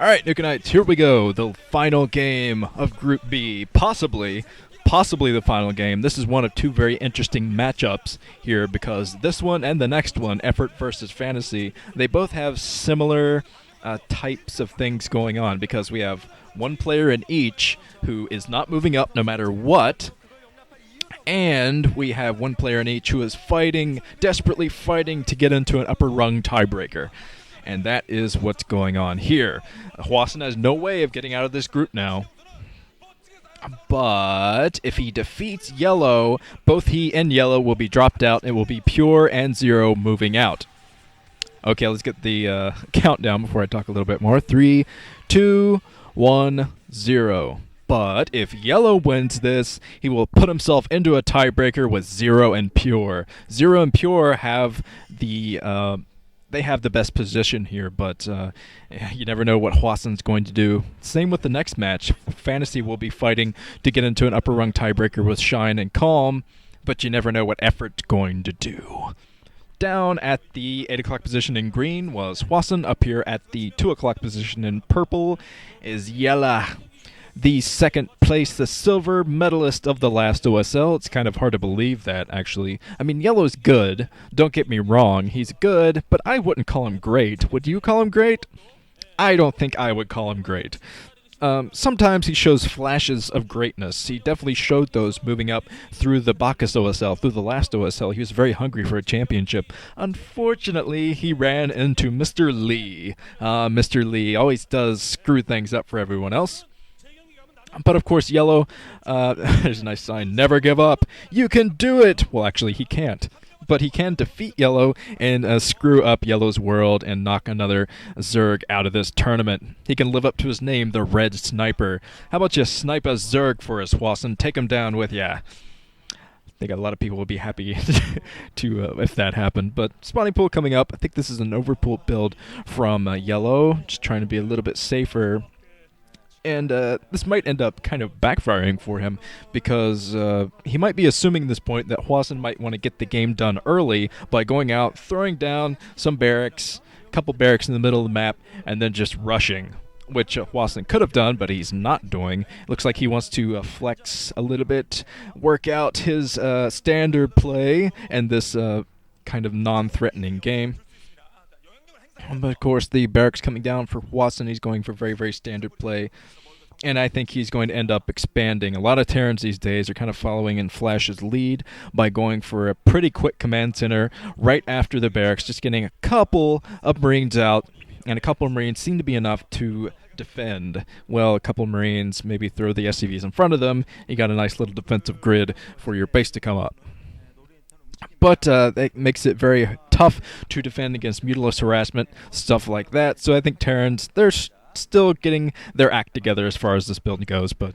Alright, Nukenites, here we go. The final game of Group B. Possibly the final game. This is one of two very interesting matchups here because this one and the next one, Effort versus Fantasy, they both have similar types of things going on because we have one player in each who is not moving up no matter what, and we have one player in each who is desperately fighting to get into an upper rung tiebreaker. And that is what's going on here. Hwasin has no way of getting out of this group now. But if he defeats YellOw, both he and YellOw will be dropped out. It will be Pure and Zero moving out. Okay, let's get the countdown before I talk a little bit more. 3, 2, 1, 0. But if YellOw wins this, he will put himself into a tiebreaker with Zero and Pure. Zero and Pure have the best position here, but you never know what Hwasin's going to do. Same with the next match. Fantasy will be fighting to get into an upper rung tiebreaker with Shine and Calm, but you never know what Effort's going to do. Down at the 8 o'clock position in green was Hwasin. Up here at the 2 o'clock position in purple is YellOw, the second place, the silver medalist of the last OSL. It's kind of hard to believe that, actually. I mean, YellOw's good. Don't get me wrong. He's good, but I wouldn't call him great. Would you call him great? I don't think I would call him great. Sometimes he shows flashes of greatness. He definitely showed those moving up through the Bacchus OSL, through the last OSL. He was very hungry for a championship. Unfortunately, he ran into Mr. Lee. Mr. Lee always does screw things up for everyone else. But of course, YellOw, there's a nice sign, never give up. You can do it! Well, actually, he can't. But he can defeat YellOw and screw up YellOw's world and knock another Zerg out of this tournament. He can live up to his name, the Red Sniper. How about you snipe a Zerg for us, Hwasin? Take him down with ya. I think a lot of people would be happy to if that happened. But spawning pool coming up. I think this is an overpool build from YellOw, just trying to be a little bit safer. And this might end up kind of backfiring for him because he might be assuming at this point that Hwasin might want to get the game done early by going out, throwing down some barracks, a couple barracks in the middle of the map, and then just rushing, which Hwasin could have done, but he's not doing. Looks like he wants to flex a little bit, work out his standard play, and this kind of non-threatening game. But of course, the barracks coming down for Hwasin. He's going for very, very standard play. And I think he's going to end up expanding. A lot of Terrans these days are kind of following in Flash's lead by going for a pretty quick command center right after the barracks, just getting a couple of Marines out. And a couple of Marines seem to be enough to defend. Well, a couple of Marines maybe throw the SCVs in front of them. You got a nice little defensive grid for your base to come up. But that makes it very tough to defend against Mutalisk harassment, stuff like that. So I think Terrans, they're still getting their act together as far as this build goes. But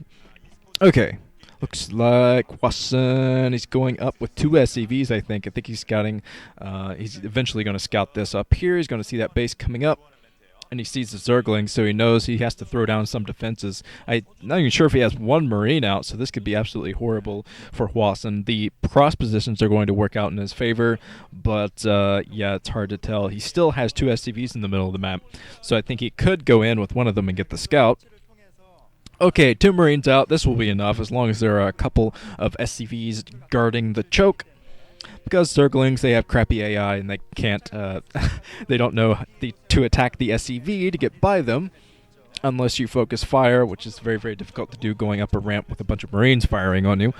okay, looks like Hwasin is going up with 2 SCVs, I think. I think he's scouting. He's eventually going to scout this up here. He's going to see that base coming up. And he sees the Zerglings, so he knows he has to throw down some defenses. I'm not even sure if he has one Marine out, so this could be absolutely horrible for Hwasin. The cross positions are going to work out in his favor, but yeah, it's hard to tell. He still has 2 SCVs in the middle of the map, so I think he could go in with one of them and get the scout. Okay, 2 Marines out. This will be enough as long as there are a couple of SCVs guarding the choke. Because Zerglings, they have crappy AI and they can't, they don't know to attack the SCV to get by them unless you focus fire, which is very, very difficult to do going up a ramp with a bunch of Marines firing on you.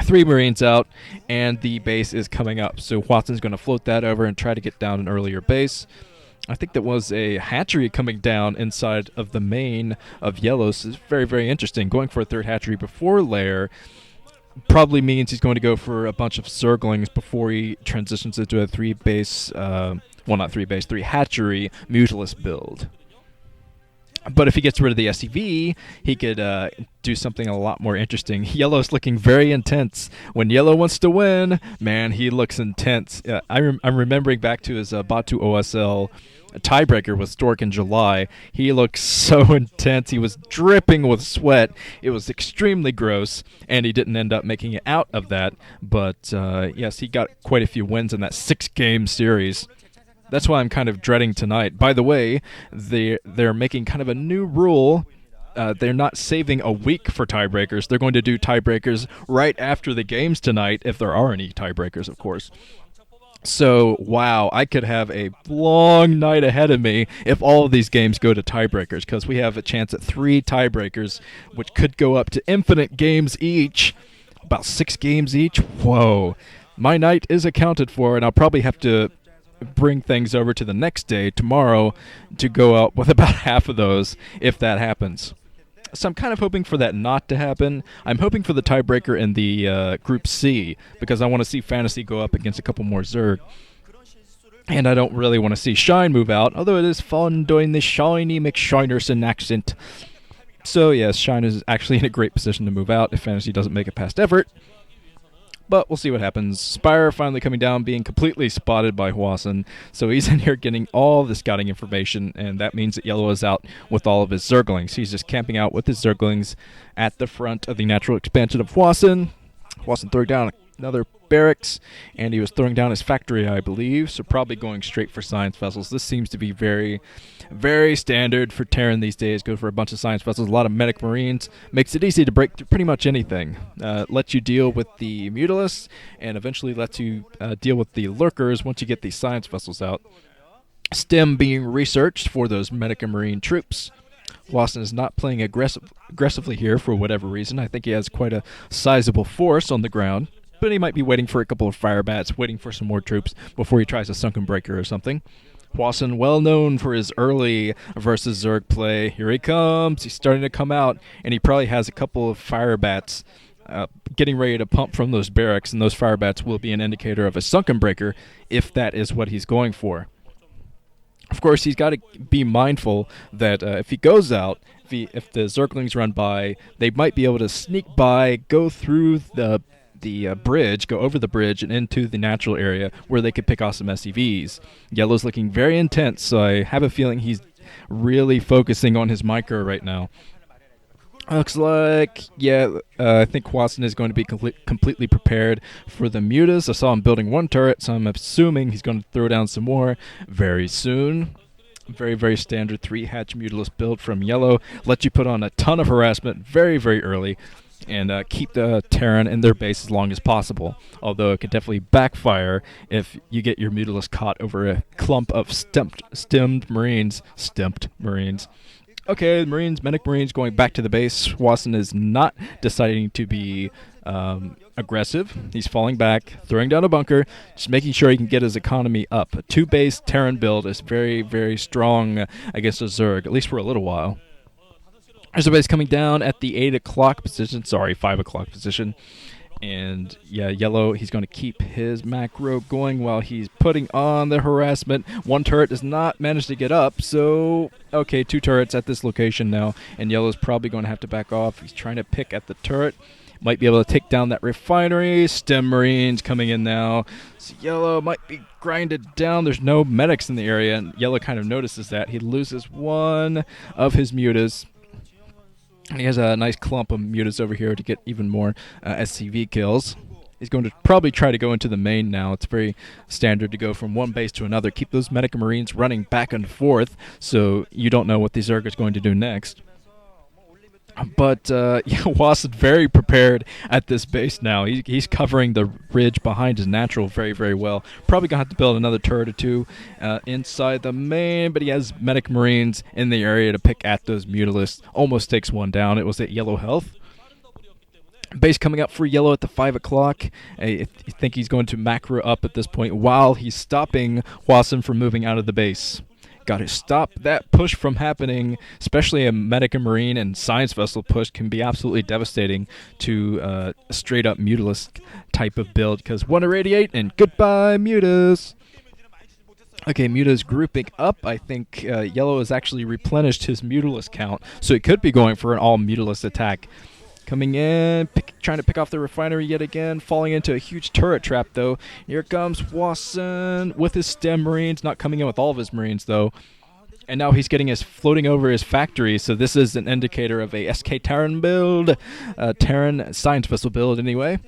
3 Marines out, and the base is coming up. So Hwasin's going to float that over and try to get down an earlier base. I think that was a hatchery coming down inside of the main of YellOw. So it's very, very interesting. Going for a 3rd hatchery before lair probably means he's going to go for a bunch of Zerglings before he transitions into a 3 hatchery Mutalisk build. But if he gets rid of the SCV, he could do something a lot more interesting. YellOw's looking very intense. When YellOw wants to win, man, he looks intense. I'm remembering back to his Batu OSL tiebreaker with Stork in July. He looked so intense. He was dripping with sweat. It was extremely gross, and he didn't end up making it out of that. But yes, he got quite a few wins in that 6-game series. That's why I'm kind of dreading tonight. By the way, they're making kind of a new rule. They're not saving a week for tiebreakers. They're going to do tiebreakers right after the games tonight, if there are any tiebreakers, of course. So, wow, I could have a long night ahead of me if all of these games go to tiebreakers, because we have a chance at 3 tiebreakers, which could go up to infinite games each. About 6 games each? Whoa. My night is accounted for, and I'll probably have to bring things over to the next day, tomorrow, to go out with about half of those, if that happens. So I'm kind of hoping for that not to happen. I'm hoping for the tiebreaker in the Group C, because I want to see Fantasy go up against a couple more Zerg. And I don't really want to see Shine move out, although it is fun doing the Shiny McShinerson accent. So yes, Shine is actually in a great position to move out if Fantasy doesn't make it past Everett. But we'll see what happens. Spire finally coming down, being completely spotted by Hwasin. So he's in here getting all the scouting information, and that means that YellOw is out with all of his Zerglings. He's just camping out with his Zerglings at the front of the natural expansion of Hwasin. Hwasin throwing down another barracks, and he was throwing down his factory, I believe, so probably going straight for science vessels. This seems to be very, very standard for Terran these days. Go for a bunch of science vessels, a lot of medic marines. Makes it easy to break through pretty much anything. Lets you deal with the Mutalisks, and eventually lets you deal with the lurkers once you get these science vessels out. STEM being researched for those medic and marine troops. Hwasin is not playing aggressively here for whatever reason. I think he has quite a sizable force on the ground, but he might be waiting for a couple of fire bats, waiting for some more troops before he tries a sunken breaker or something. Hwasin, well known for his early versus Zerg play. Here he comes. He's starting to come out, and he probably has a couple of fire bats getting ready to pump from those barracks, and those fire bats will be an indicator of a sunken breaker if that is what he's going for. Of course, he's got to be mindful that if he goes out, if the Zerglings run by, they might be able to sneak by, go through the bridge, go over the bridge and into the natural area where they could pick off some SCVs. YellOw's looking very intense, so I have a feeling he's really focusing on his micro right now. Looks like, I think Hwasin is going to be completely prepared for the mutas. I saw him building 1 turret, so I'm assuming he's going to throw down some more very soon. Very, very standard 3-hatch Mutalisk build from YellOw. Lets you put on a ton of harassment very, very early, and keep the Terran in their base as long as possible. Although it could definitely backfire if you get your Mutalisk caught over a clump of stemmed Marines. Okay, medic Marines going back to the base. Hwasin is not deciding to be aggressive. He's falling back, throwing down a bunker, just making sure he can get his economy up. A 2-base Terran build is very, very strong against a Zerg, at least for a little while. There's a base coming down at the 5 o'clock position. And yeah, YellOw, he's going to keep his macro going while he's putting on the harassment. 1 turret does not manage to get up, so okay, 2 turrets at this location now, and YellOw's probably going to have to back off. He's trying to pick at the turret. Might be able to take down that refinery. STEM Marines coming in now. So YellOw might be grinded down. There's no medics in the area, and YellOw kind of notices that. He loses 1 of his mutas. And he has a nice clump of mutas over here to get even more SCV kills. He's going to probably try to go into the main now. It's very standard to go from one base to another. Keep those medic marines running back and forth so you don't know what the Zerg is going to do next. But Hwasin very prepared at this base now. He's covering the ridge behind his natural very, very well. Probably going to have to build another turret or 2 inside the main, but he has medic marines in the area to pick at those Mutalisks. Almost takes 1 down. It was at YellOw health. Base coming up for YellOw at the 5 o'clock. I think he's going to macro up at this point while he's stopping Hwasin from moving out of the base. Got to stop that push from happening, especially a medic and marine and science vessel push can be absolutely devastating to a straight-up Mutalisk type of build, because 1 irradiate and goodbye, Mutas. Okay, Muta's grouping up. I think YellOw has actually replenished his Mutalisk count, so he could be going for an all-Mutalisk attack. Coming in, trying to pick off the refinery yet again, falling into a huge turret trap, though. Here comes Hwasin with his STEM Marines, not coming in with all of his Marines, though. And now he's getting floating over his factory, so this is an indicator of a SK Terran build, Terran science vessel build, anyway.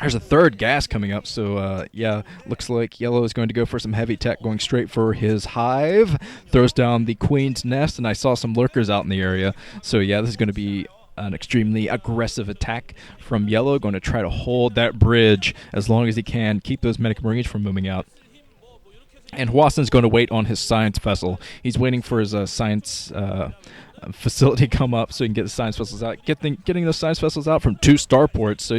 There's a third gas coming up, so yeah, looks like YellOw is going to go for some heavy tech, going straight for his hive. Throws down the queen's nest, and I saw some lurkers out in the area. So yeah, this is going to be an extremely aggressive attack from YellOw, going to try to hold that bridge as long as he can, keep those medic marines from moving out. And Hwasin's going to wait on his science vessel. He's waiting for his science facility come up so he can get the science vessels out. Getting those science vessels out from 2 starports. So